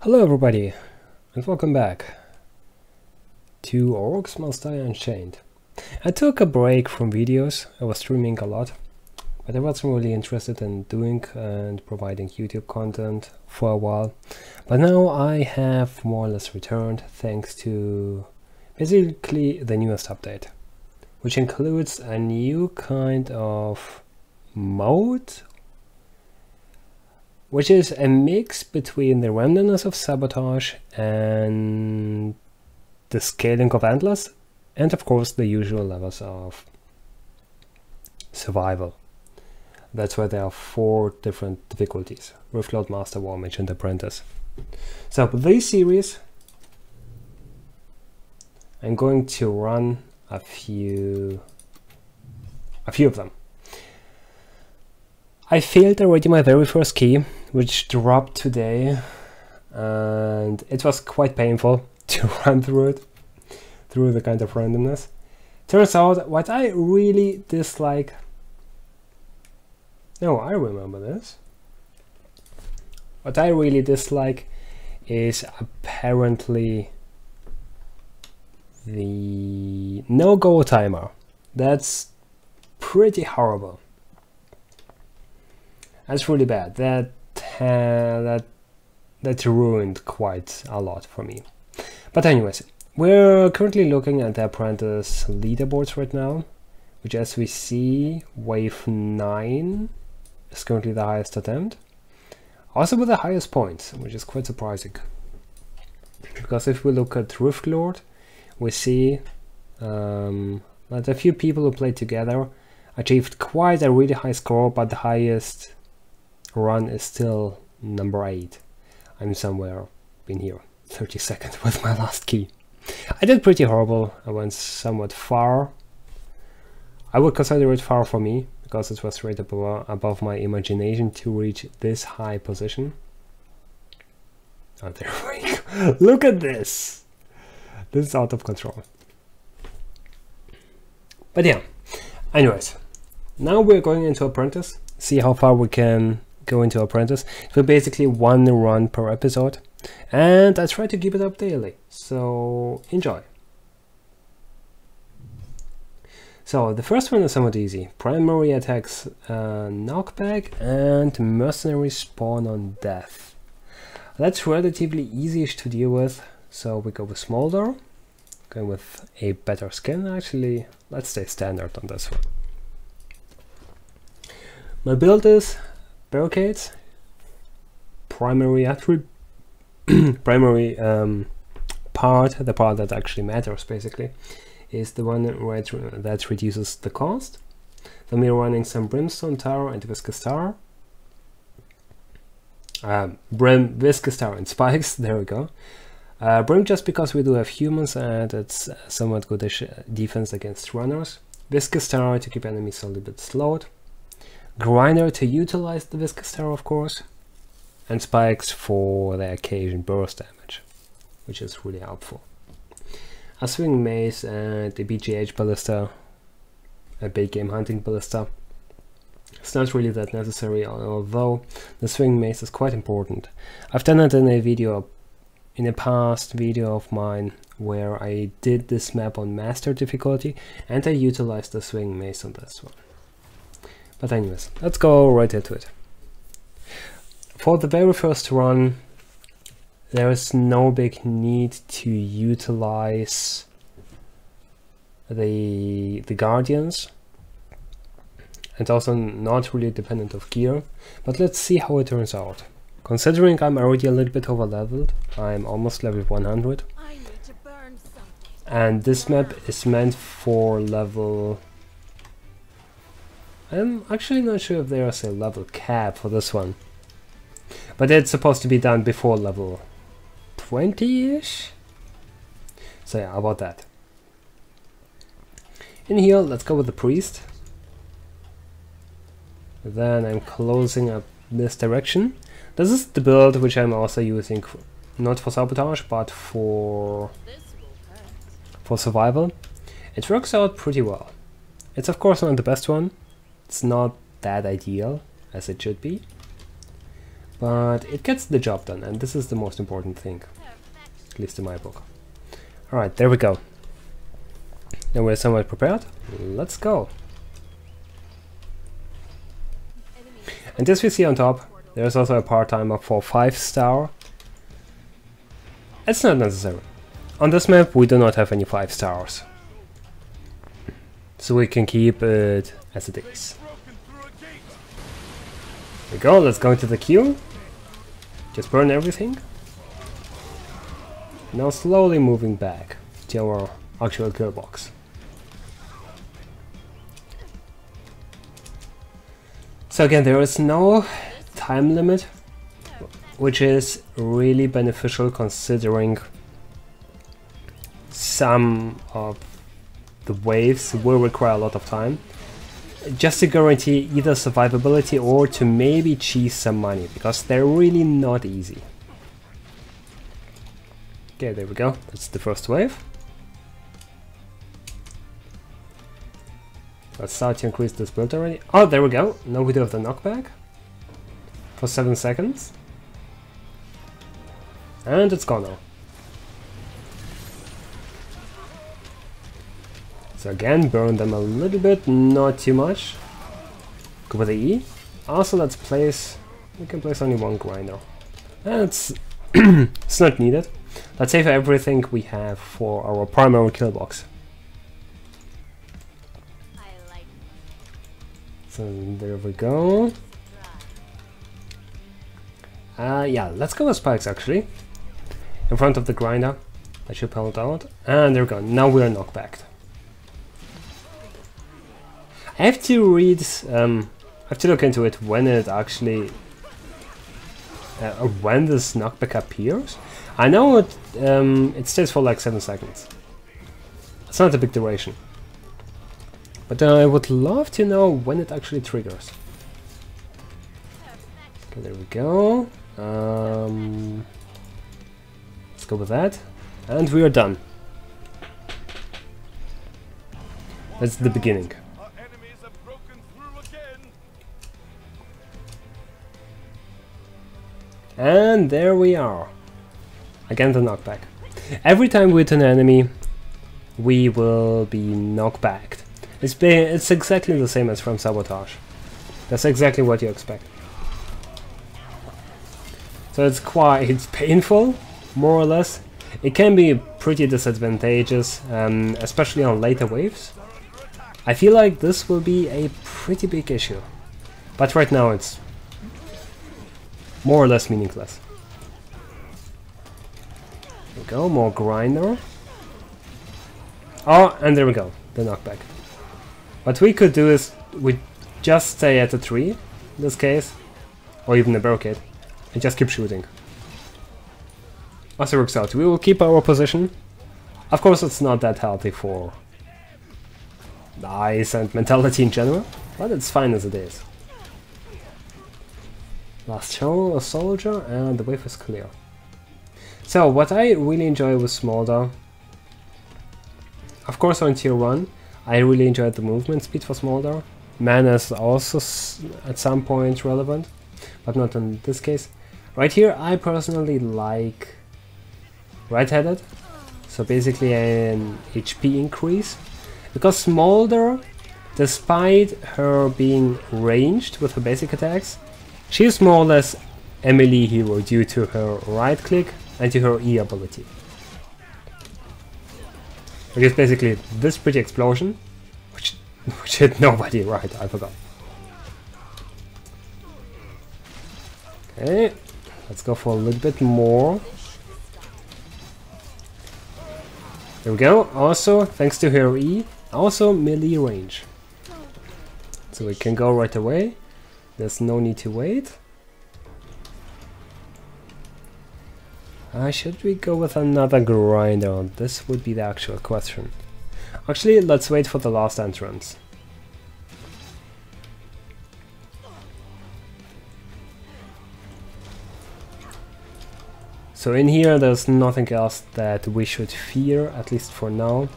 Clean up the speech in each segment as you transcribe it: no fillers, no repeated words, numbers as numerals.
Hello everybody, and welcome back to Orcs Must Die Unchained. I took a break from videos. I was streaming a lot, but I wasn't really interested in doing and providing YouTube content for a while. But now I have more or less returned thanks to basically the newest update, which includes a new kind of mode, which is a mix between the randomness of sabotage and the scaling of endless, and of course the usual levels of survival. That's why there are 4 different difficulties: Riftload, Master, War Mage and Apprentice. So with this series I'm going to run a few of them. I failed already my very first key, which dropped today, and it was quite painful to run through it, through the kind of randomness. Turns out what I really dislike... No, I remember this. What I really dislike is apparently the no-go timer. That's pretty horrible. That's really bad. That ruined quite a lot for me. But anyways, we're currently looking at the Apprentice leaderboards right now, which, as we see, wave 9 is currently the highest attempt. Also with the highest points, which is quite surprising. Because if we look at Riftlord, we see that a few people who played together achieved quite a really high score, but the highest run is still number 8. I'm somewhere in here, 32nd with my last key. I did pretty horrible. I went somewhat far. I would consider it far for me, because it was right above my imagination to reach this high position. Oh, there we go. Look at this! This is out of control. But yeah, anyways, now we're going into Apprentice, see how far we can go into Apprentice. It will basically 1 run per episode, and I try to keep it up daily, so enjoy. So the first one is somewhat easy. Primary attacks knockback and mercenary spawn on death. That's relatively easy-ish to deal with, so we go with Smolder, going with a better skin. Actually, let's stay standard on this one. My build is Barricades, primary primary part, the part that actually matters basically, is the one that reduces the cost. Then we're running some Brimstone Tower and Viscous Tower. Viscous Tower and Spikes, there we go. Brim just because we do have humans and it's somewhat good defense against runners. Viscous Tower to keep enemies a little bit slowed. Grinder to utilize the Viscous Tower, of course, and Spikes for the occasion burst damage, which is really helpful. A Swing Mace and a BGH Ballista, a big game hunting ballista. It's not really that necessary, although the Swing Mace is quite important. I've done it in a video, in a past video of mine, where I did this map on Master difficulty, and I utilized the Swing Mace on this one. But anyways, let's go right into it. For the very first run, there is no big need to utilize the Guardians, and also not really dependent of gear, but let's see how it turns out. Considering I'm already a little bit over leveled, I'm almost level 100, and this map is meant for level... I'm actually not sure if there is a level cap for this one, but it's supposed to be done before level 20-ish. So yeah, about that. In here, let's go with the Priest. Then I'm closing up this direction. This is the build which I'm also using, not for sabotage, but for survival. It works out pretty well. It's of course not the best one. It's not that ideal as it should be, but it gets the job done, and this is the most important thing, at least in my book. Alright, there we go. Now we're somewhat prepared. Let's go. And as we see on top, there's also a power timer for 5-star. It's not necessary. On this map we do not have any 5 stars. So we can keep it as it is. There we go, let's go into the queue. Just burn everything. Now slowly moving back to our actual kill box. So again, there is no time limit, which is really beneficial considering some of the waves will require a lot of time, just to guarantee either survivability or to maybe cheese some money, because they're really not easy. Okay, there we go, that's the first wave. Let's start to increase this build already. Oh, there we go. Now we do have the knockback for 7 seconds. And it's gone now. So again, burn them a little bit, not too much. Go with the E. Also, let's place... we can place only one grinder. And it's, it's not needed. Let's save everything we have for our primary kill box. So there we go. Yeah, let's go with spikes actually. In front of the grinder. That should pull it out. And there we go. Now we are knockbacked. I have to read, I have to look into it when it actually, when this knockback appears. I know it stays for like 7 seconds. It's not a big duration. But I would love to know when it actually triggers. Okay, there we go. Let's go with that. And we are done. That's the beginning. And there we are. Again the knockback. Every time we hit an enemy, we will be knockbacked. It's exactly the same as from Sabotage. That's exactly what you expect. So it's quite painful, more or less. It can be pretty disadvantageous, especially on later waves. I feel like this will be a pretty big issue. But right now it's more or less meaningless. There we go, more grinder. Oh, and there we go, the knockback. What we could do is we just stay at a tree, in this case, or even a barricade, and just keep shooting. Also works out. We will keep our position. Of course it's not that healthy for the eyes and mentality in general, but it's fine as it is. Last show, a soldier, and the wave is clear. So what I really enjoy with Smolder, of course on tier 1, I really enjoyed the movement speed for Smolder. Mana is also at some point relevant, but not in this case. Right here I personally like right-headed, so basically an HP increase. Because Smolder, despite her being ranged with her basic attacks, she is more or less a melee hero due to her right click and to her E ability. Which is basically this pretty explosion, which hit nobody, right, I forgot. Okay, let's go for a little bit more. There we go, also, thanks to her E, also melee range. So we can go right away, there's no need to wait. Should we go with another grinder? This would be the actual question. Actually, let's wait for the last entrance. So in here there's nothing else that we should fear, at least for now.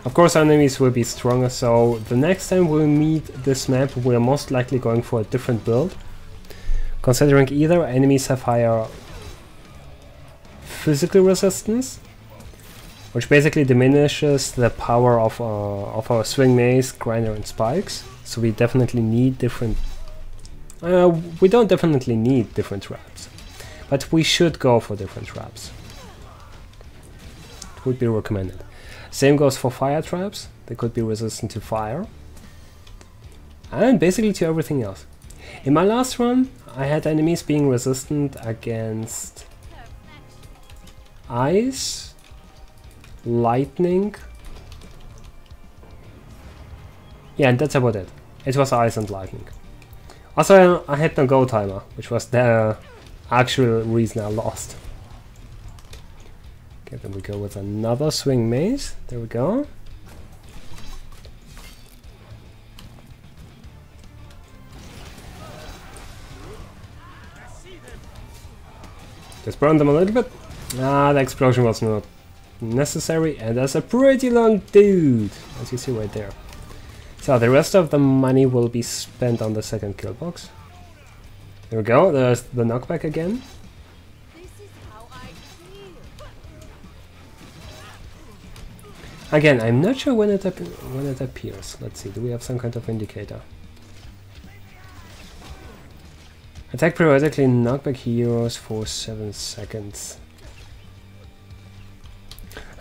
Of course enemies will be stronger, so the next time we meet this map we're most likely going for a different build. considering either enemies have higher physical resistance, which basically diminishes the power of our swing mace, grinder and spikes, so we definitely need different... we don't definitely need different traps, but we should go for different traps. It would be recommended. Same goes for fire traps, they could be resistant to fire, and basically to everything else. In my last run, I had enemies being resistant against ice, lightning. Yeah, and that's about it. It was ice and lightning. Also, I had no go timer, which was the actual reason I lost. Okay, then we go with another swing mace. There we go. Just burn them a little bit. Ah, the explosion was not necessary, and that's a pretty long dude, as you see right there. So the rest of the money will be spent on the second kill box. There we go, there's the knockback again. Again, I'm not sure when it appears. Let's see, do we have some kind of indicator? Attack periodically knockback heroes for 7 seconds.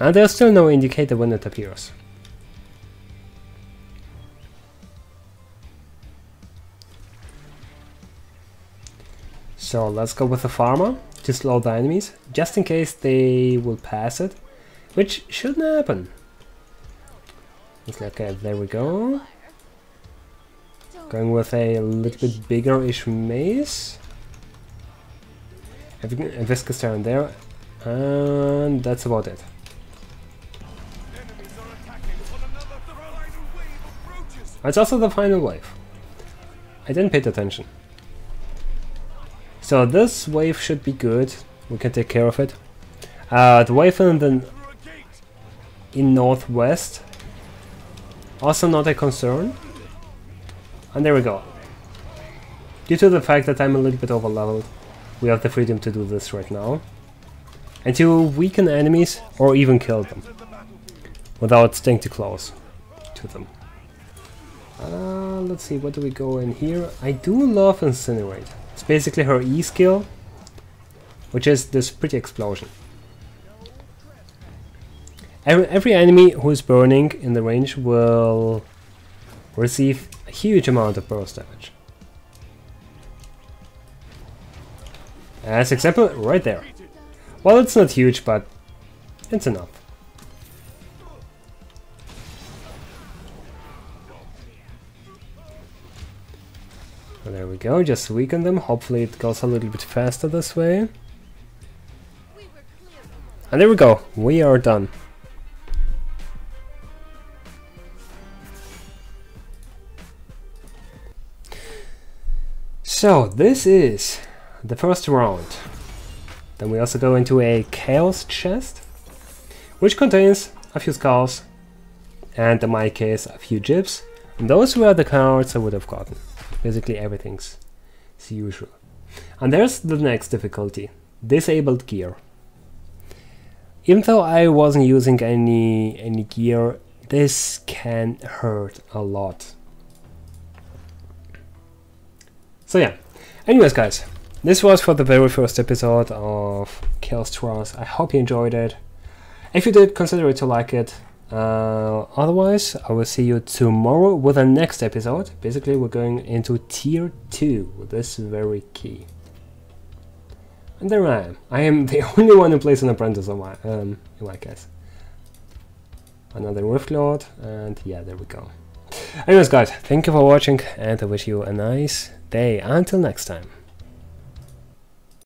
And there's still no indicator when it appears. So let's go with the farmer to slow the enemies, just in case they will pass it, which shouldn't happen. Okay, there we go. Going with a little bit bigger-ish mace. A viscous turn there, and that's about it. It's also the final wave. I didn't pay attention. So this wave should be good. We can take care of it. The wave in northwest, also not a concern. And there we go. Due to the fact that I'm a little bit overleveled, we have the freedom to do this right now. And to weaken enemies or even kill them without staying too close to them. Let's see, what do we go in here? I do love Incinerate. It's basically her E skill, which is this pretty explosion. Every enemy who is burning in the range will receive a huge amount of burst damage. As example, right there. Well, it's not huge, but it's enough. So there we go, just weaken them. Hopefully it goes a little bit faster this way. And there we go, we are done. So this is the first round. Then we also go into a chaos chest, which contains a few skulls and in my case a few gyps. And those were the cards I would have gotten. Basically everything's as usual. And there's the next difficulty, disabled gear. Even though I wasn't using any gear, this can hurt a lot. So yeah, anyways guys, this was for the very first episode of Chaos Trials. I hope you enjoyed it. If you did, consider to like it. Otherwise, I will see you tomorrow with the next episode. Basically, we're going into Tier 2 with this very key. And there I am. I am the only one who plays an Apprentice in my case. Another Rift Lord, and yeah, there we go. Anyways guys, thank you for watching, and I wish you a nice day. Until next time.